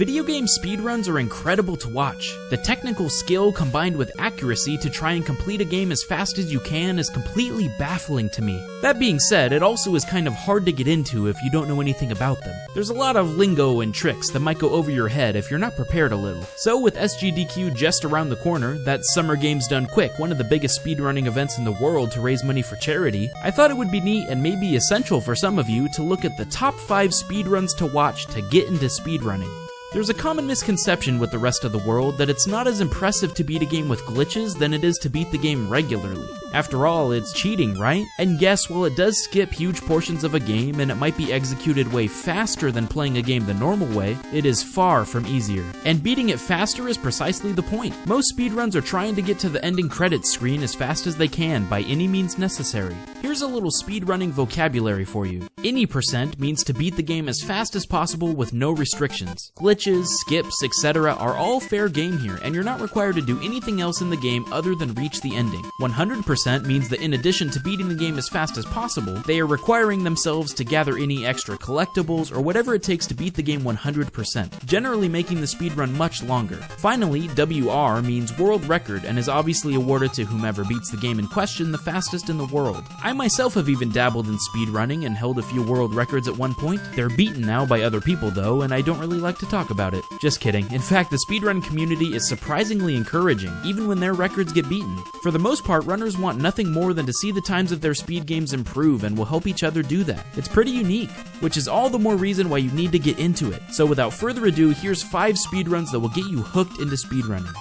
Video game speedruns are incredible to watch. The technical skill combined with accuracy to try and complete a game as fast as you can is completely baffling to me. That being said, it also is kind of hard to get into if you don't know anything about them. There's a lot of lingo and tricks that might go over your head if you're not prepared a little. So with SGDQ just around the corner, that's Summer Games Done Quick, one of the biggest speedrunning events in the world to raise money for charity, I thought it would be neat and maybe essential for some of you to look at the top 5 speedruns to watch to get into speedrunning. There's a common misconception with the rest of the world that it's not as impressive to beat a game with glitches than it is to beat the game regularly. After all, it's cheating, right? And yes, while it does skip huge portions of a game and it might be executed way faster than playing a game the normal way, it is far from easier. And beating it faster is precisely the point. Most speedruns are trying to get to the ending credits screen as fast as they can by any means necessary. Here's a little speedrunning vocabulary for you. Any percent means to beat the game as fast as possible with no restrictions. Glitches, skips, etc. are all fair game here, and you're not required to do anything else in the game other than reach the ending. 100% means that in addition to beating the game as fast as possible, they are requiring themselves to gather any extra collectibles or whatever it takes to beat the game 100%, generally making the speedrun much longer. Finally, WR means world record and is obviously awarded to whomever beats the game in question the fastest in the world. I myself have even dabbled in speedrunning and held a few world records at one point. They're beaten now by other people though, and I don't really like to talk about it. Just kidding. In fact, the speedrun community is surprisingly encouraging, even when their records get beaten. For the most part, runners want nothing more than to see the times of their speed games improve and will help each other do that. It's pretty unique, which is all the more reason why you need to get into it. So without further ado, here's 5 speedruns that will get you hooked into speedrunning.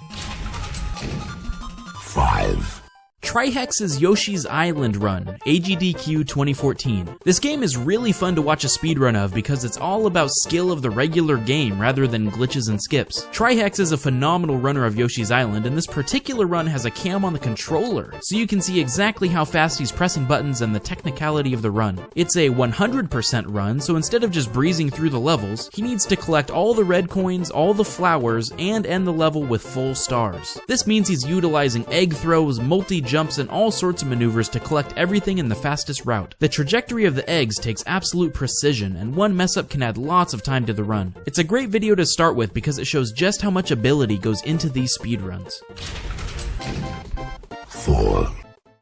5. Trihex's Yoshis Island run, AGDQ 2014. This game is really fun to watch a speedrun of because it's all about skill of the regular game rather than glitches and skips. Trihex is a phenomenal runner of Yoshi's Island, and this particular run has a cam on the controller, so you can see exactly how fast he's pressing buttons and the technicality of the run. It's a 100% run, so instead of just breezing through the levels, he needs to collect all the red coins, all the flowers, and end the level with full stars. This means he's utilizing egg throws, multi-jumps, and all sorts of maneuvers to collect everything in the fastest route. The trajectory of the eggs takes absolute precision, and one mess up can add lots of time to the run. It's a great video to start with because it shows just how much ability goes into these speedruns. 4.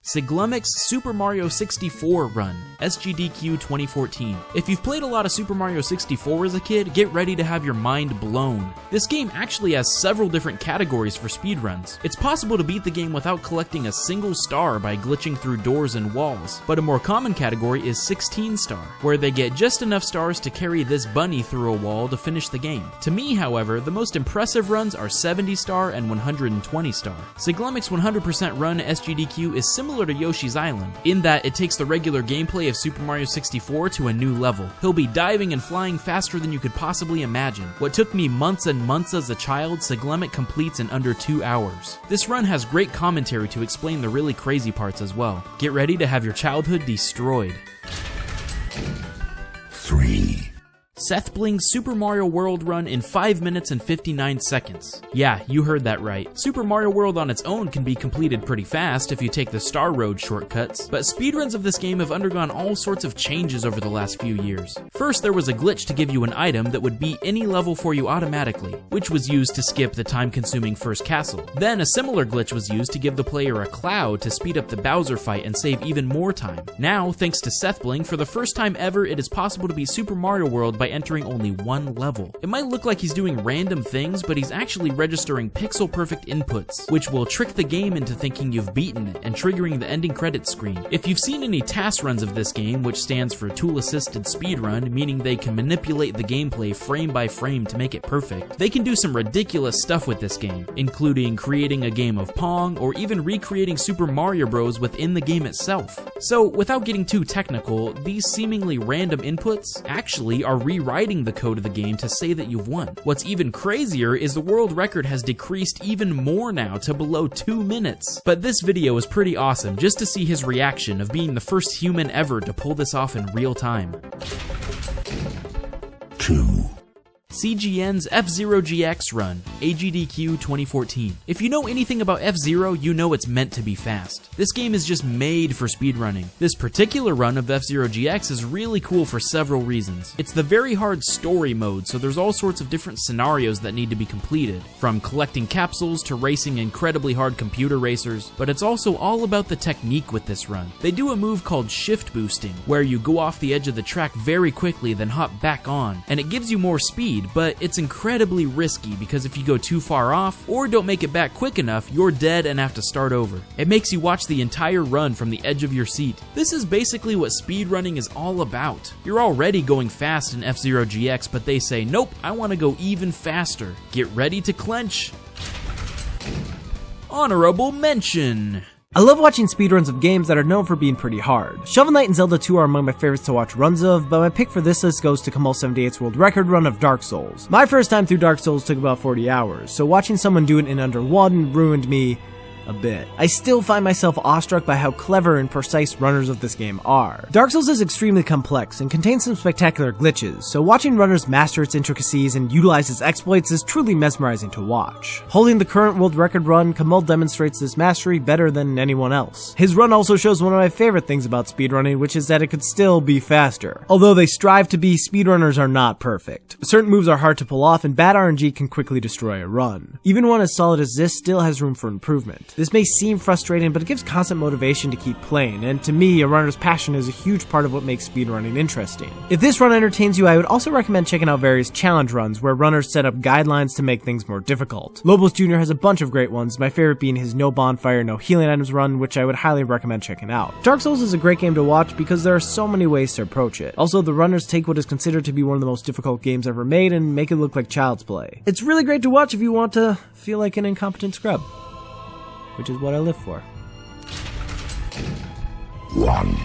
SethBling's Super Mario 64 run, SGDQ 2014. If you've played a lot of Super Mario 64 as a kid, get ready to have your mind blown. This game actually has several different categories for speedruns. It's possible to beat the game without collecting a single star by glitching through doors and walls, but a more common category is 16 star, where they get just enough stars to carry this bunny through a wall to finish the game. To me, however, the most impressive runs are 70 star and 120 star. SethBling's 100% run SGDQ is similar to Yoshi's Island, in that it takes the regular gameplay of Super Mario 64 to a new level. He'll be diving and flying faster than you could possibly imagine. What took me months and months as a child, SethBling completes in under 2 hours. This run has great commentary to explain the really crazy parts as well. Get ready to have your childhood destroyed. 3. SethBling's Super Mario World run in 5 minutes and 59 seconds. Yeah, you heard that right. Super Mario World on its own can be completed pretty fast if you take the Star Road shortcuts, but speedruns of this game have undergone all sorts of changes over the last few years. First, there was a glitch to give you an item that would beat any level for you automatically, which was used to skip the time-consuming first castle. Then, a similar glitch was used to give the player a cloud to speed up the Bowser fight and save even more time. Now, thanks to SethBling, for the first time ever, it is possible to beat Super Mario World by entering only one level. It might look like he's doing random things, but he's actually registering pixel-perfect inputs, which will trick the game into thinking you've beaten it and triggering the ending credits screen. If you've seen any task runs of this game, which stands for Tool-Assisted Speedrun, meaning they can manipulate the gameplay frame by frame to make it perfect, they can do some ridiculous stuff with this game, including creating a game of Pong or even recreating Super Mario Bros. Within the game itself. So, without getting too technical, these seemingly random inputs actually are rewriting the code of the game to say that you've won. What's even crazier is the world record has decreased even more now to below 2 minutes. But this video is pretty awesome just to see his reaction of being the first human ever to pull this off in real time. 2. CGN's FZero GX run, AGDQ 2014. If you know anything about F-Zero, you know it's meant to be fast. This game is just made for speedrunning. This particular run of FZero GX is really cool for several reasons. It's the very hard story mode, so there's all sorts of different scenarios that need to be completed, from collecting capsules to racing incredibly hard computer racers, but it's also all about the technique with this run. They do a move called shift boosting, where you go off the edge of the track very quickly then hop back on, and it gives you more speed, but it's incredibly risky because if you go too far off or don't make it back quick enough, you're dead and have to start over. It makes you watch the entire run from the edge of your seat. This is basically what speedrunning is all about. You're already going fast in F-Zero GX, but they say, nope, I want to go even faster. Get ready to clench. Honorable mention. I love watching speedruns of games that are known for being pretty hard. Shovel Knight and Zelda 2 are among my favorites to watch runs of, but my pick for this list goes to Kamal78's world record run of Dark Souls. My first time through Dark Souls took about 40 hours, so watching someone do it in under 1 ruined me a bit. I still find myself awestruck by how clever and precise runners of this game are. Dark Souls is extremely complex and contains some spectacular glitches, so watching runners master its intricacies and utilize its exploits is truly mesmerizing to watch. Holding the current world record run, Kamal demonstrates this mastery better than anyone else. His run also shows one of my favorite things about speedrunning, which is that it could still be faster. Although they strive to be, speedrunners are not perfect. Certain moves are hard to pull off and bad RNG can quickly destroy a run. Even one as solid as this still has room for improvement. This may seem frustrating, but it gives constant motivation to keep playing, and to me, a runner's passion is a huge part of what makes speedrunning interesting. If this run entertains you, I would also recommend checking out various challenge runs where runners set up guidelines to make things more difficult. Lobos Jr. has a bunch of great ones, my favorite being his no bonfire, no healing items run, which I would highly recommend checking out. Dark Souls is a great game to watch because there are so many ways to approach it. Also, the runners take what is considered to be one of the most difficult games ever made and make it look like child's play. It's really great to watch if you want to feel like an incompetent scrub, which is what I live for. 1.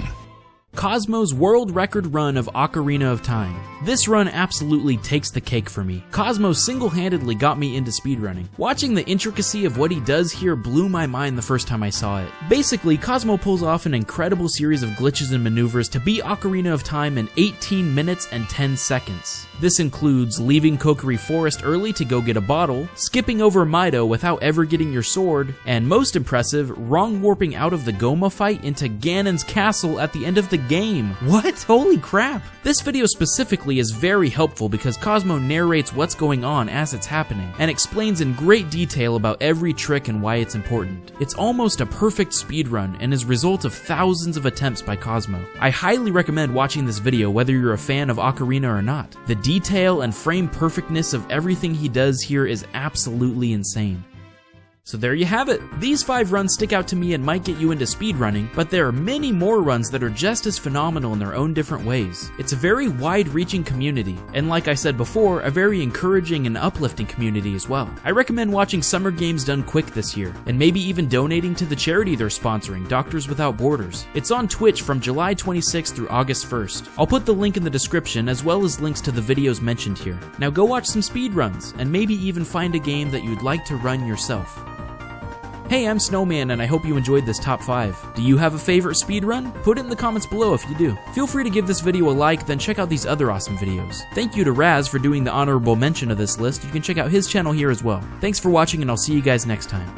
Cosmo's world record run of Ocarina of Time. This run absolutely takes the cake for me. Cosmo single-handedly got me into speedrunning. Watching the intricacy of what he does here blew my mind the first time I saw it. Basically, Cosmo pulls off an incredible series of glitches and maneuvers to beat Ocarina of Time in 18 minutes and 10 seconds. This includes leaving Kokiri Forest early to go get a bottle, skipping over Mido without ever getting your sword, and most impressive, wrong warping out of the Goma fight into Ganon's castle at the end of the game. What? Holy crap! This video specifically is very helpful because Cosmo narrates what's going on as it's happening, and explains in great detail about every trick and why it's important. It's almost a perfect speedrun, and is a result of thousands of attempts by Cosmo. I highly recommend watching this video whether you're a fan of Ocarina or not. The detail and frame perfectness of everything he does here is absolutely insane. So there you have it. These 5 runs stick out to me and might get you into speedrunning, but there are many more runs that are just as phenomenal in their own different ways. It's a very wide-reaching community, and like I said before, a very encouraging and uplifting community as well. I recommend watching Summer Games Done Quick this year, and maybe even donating to the charity they're sponsoring, Doctors Without Borders. It's on Twitch from July 26th through August 1st. I'll put the link in the description as well as links to the videos mentioned here. Now go watch some speedruns, and maybe even find a game that you'd like to run yourself. Hey, I'm Snowman, and I hope you enjoyed this top 5. Do you have a favorite speedrun? Put it in the comments below if you do. Feel free to give this video a like, then check out these other awesome videos. Thank you to Raz for doing the honorable mention of this list. You can check out his channel here as well. Thanks for watching, and I'll see you guys next time.